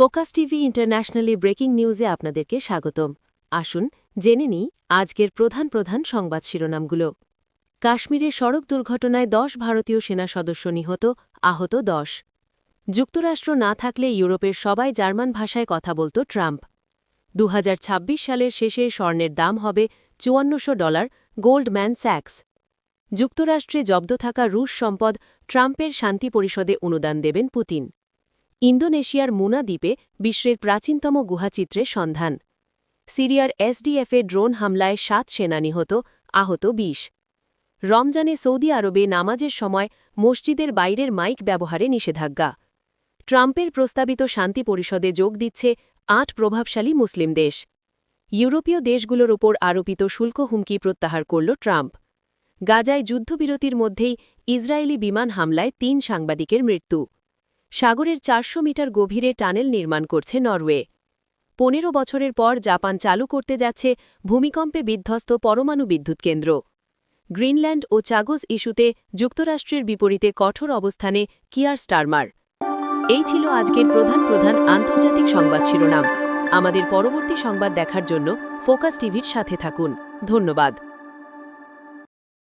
Focus TV internationally breaking নিউজে আপনাদেরকে স্বাগতম। আসুন জেনে নিই আজকের প্রধান প্রধান সংবাদ শিরোনামগুলো। কাশ্মীরে সড়ক দুর্ঘটনায় ১০ ভারতীয় সেনা সদস্য নিহত, আহত ১০। যুক্তরাষ্ট্র না থাকলে ইউরোপের সবাই জার্মান ভাষায় কথা বলত ট্রাম্প। ২০২৬ সালের শেষে স্বর্ণের দাম হবে $৫৪০, গোল্ডম্যান স্যাক্স। যুক্তরাষ্ট্রে জব্দ থাকা রুশ সম্পদ ট্রাম্পের শান্তি পরিষদে অনুদান দেবেন পুতিন। ইন্দোনেশিয়ার মুনা দ্বীপে বিশ্বের প্রাচীনতম গুহাচিত্রের সন্ধান। সিরিয়ার এসডিএফে ড্রোন হামলায় ৭ সেনা নিহত, আহত ২০। রমজানে সৌদি আরবে নামাজের সময় মসজিদের বাইরের মাইক ব্যবহারে নিষেধাজ্ঞা। ট্রাম্পের প্রস্তাবিত শান্তি পরিষদে যোগ দিচ্ছে ৮ প্রভাবশালী মুসলিম দেশ। ইউরোপীয় দেশগুলোর ওপর আরোপিত শুল্ক হুমকি প্রত্যাহার করল ট্রাম্প। গাজায় যুদ্ধবিরতির মধ্যেই ইসরায়েলি বিমান হামলায় ৩ সাংবাদিকের মৃত্যু। সাগরের ৪০০ মিটার গভীরে টানেল নির্মাণ করছে নরওয়ে। ১৫ বছরের পর জাপান চালু করতে যাচ্ছে ভূমিকম্পে বিধ্বস্ত পরমাণু বিদ্যুৎ কেন্দ্র। গ্রিনল্যান্ড ও চাগোস ইস্যুতে যুক্তরাষ্ট্রের বিপরীতে কঠোর অবস্থানে কিয়ার স্টারমার। এই ছিল আজকের প্রধান প্রধান আন্তর্জাতিক সংবাদ শিরোনাম। আমাদের পরবর্তী সংবাদ দেখার জন্য ফোকাস টিভির সাথে থাকুন। ধন্যবাদ।